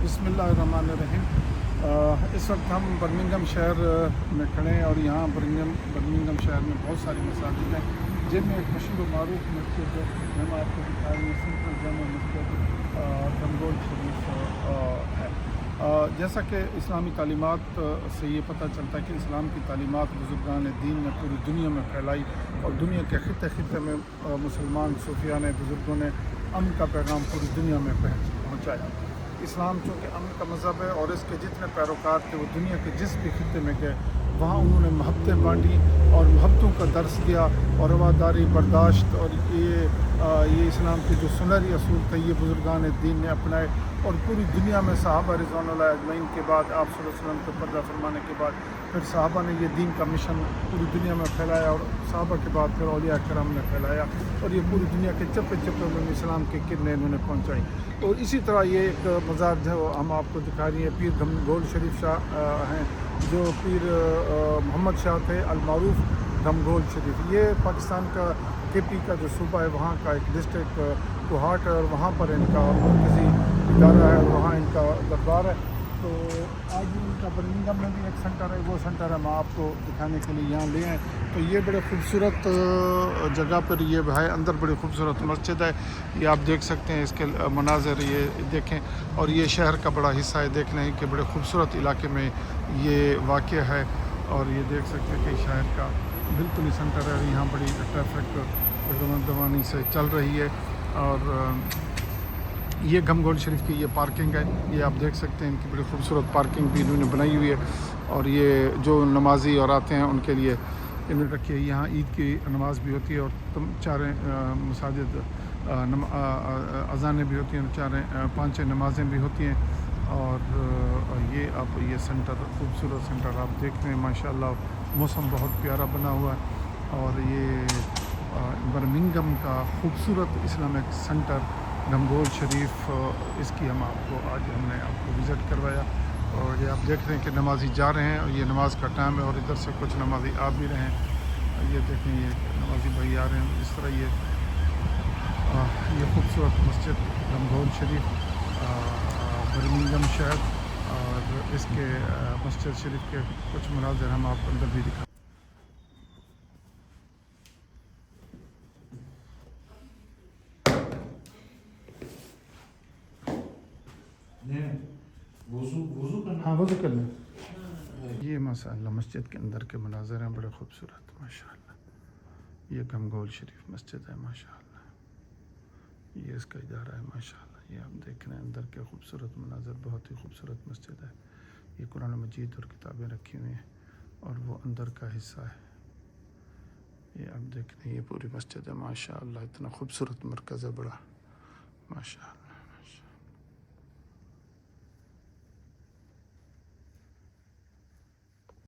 بسم اللہ الرحمن الرحیم۔ اس وقت ہم برمنگھم شہر میں کھڑے ہیں اور یہاں برمنگھم شہر میں بہت ساری مساجد ہیں، جن میں ایک مشہور و معروف مسجد ہے ہم آپ کو دکھا رہے ہیں، سینٹرل جامع مسجد گمگول شریف ہے۔ جیسا کہ اسلامی تعلیمات سے یہ پتہ چلتا ہے کہ اسلام کی تعلیمات بزرگان دین نے پوری دنیا میں پھیلائی اور دنیا کے خطے خطے میں مسلمان صوفیاء نے، بزرگوں نے امن کا پیغام پوری دنیا میں پہنچایا۔ اسلام چونکہ امن کا مذہب ہے اور اس کے جتنے پیروکار تھے وہ دنیا کے جس بھی خطے میں گئے وہاں انہوں نے محبتیں بانٹی اور محبتوں کا درس دیا اور رواداری، برداشت اور یہ اسلام کے جو سنہری اصول تھے یہ بزرگان دین نے اپنائے، اور پوری دنیا میں صحابہ رضوان اللہ اجمعین کے بعد، آپ صلی اللہ علیہ وسلم کو پردہ فرمانے کے بعد پھر صحابہ نے یہ دین کا مشن پوری دنیا میں پھیلایا، اور صحابہ کے بعد پھر اولیاء کرام نے پھیلایا، اور یہ پوری دنیا کے چپے چپے میں اسلام کے کرنیں انہوں نے پہنچائی۔ اور اسی طرح یہ ایک مزار جو ہم آپ کو دکھا رہی ہیں، پیر گھمگول شریف شاہ ہیں، جو پیر محمد شاہ تھے المعروف گھمگول شریف۔ یہ پاکستان کا کے پی کا جو صوبہ ہے وہاں کا ایک ڈسٹرکٹ کوہاٹ ہے، اور وہاں پر ان کا مرکزی ادارہ ہے اور وہاں ان کا دربار ہے۔ تو آج بھی ان کا برمنگھم میں بھی ایک سینٹر ہے، وہ سینٹر ہم آپ کو دکھانے کے لیے یہاں لے آئے۔ تو یہ بڑے خوبصورت جگہ پر یہ ہے، اندر بڑی خوبصورت مسجد ہے، یہ آپ دیکھ سکتے ہیں، اس کے مناظر یہ دیکھیں، اور یہ شہر کا بڑا حصہ ہے، دیکھ لیں کہ بڑے خوبصورت علاقے میں یہ واقع ہے، اور یہ دیکھ سکتے ہیں کہ شہر کا بالکل ہی سینٹر ہے، یہاں بڑی ٹریفک دوانی سے چل رہی ہے۔ اور یہ گھمگول شریف کی یہ پارکنگ ہے، یہ آپ دیکھ سکتے ہیں، ان کی بڑی خوبصورت پارکنگ بھی انہوں نے بنائی ہوئی ہے، اور یہ جو نمازی اور آتے ہیں ان کے لیے انہوں نے رکھی ہے۔ یہاں عید کی نماز بھی ہوتی ہے اور چاریں مساجد اذانیں بھی ہوتی ہیں، پانچیں نمازیں بھی ہوتی ہیں، اور یہ سینٹر خوبصورت سینٹر آپ دیکھتے ہیں، ماشاءاللہ موسم بہت پیارا بنا ہوا ہے، اور یہ برمنگھم کا خوبصورت اسلامک سینٹر گھمگول شریف، اس کی آج ہم نے آپ کو وزٹ کروایا، اور یہ آپ دیکھ رہے ہیں کہ نمازی جا رہے ہیں اور یہ نماز کا ٹائم ہے، اور ادھر سے کچھ نمازی آ بھی رہے ہیں، یہ دیکھیں یہ نمازی بھائی آ رہے ہیں۔ اس طرح یہ خوبصورت مسجد گھمگول شریف برمنگھم شہر، اور اس کے مسجد شریف کے کچھ مناظر ہم آپ کو اندر بھی دکھائیں۔ ہاں وضو کر لیں۔ یہ ماشاءاللہ مسجد کے اندر کے مناظر ہیں، بڑے خوبصورت ماشاءاللہ۔ یہ گھمگول شریف مسجد ہے ماشاءاللہ، یہ اس کا ادارہ ہے ماشاءاللہ۔ یہ آپ دیکھ رہے ہیں اندر کے خوبصورت مناظر، بہت ہی خوبصورت مسجد ہے۔ یہ قرآن مجید اور کتابیں رکھی ہوئی ہیں، اور وہ اندر کا حصہ ہے۔ یہ آپ دیکھ رہے ہیں، یہ پوری مسجد ہے ماشاءاللہ، اتنا خوبصورت مرکز ہے بڑا ماشاءاللہ۔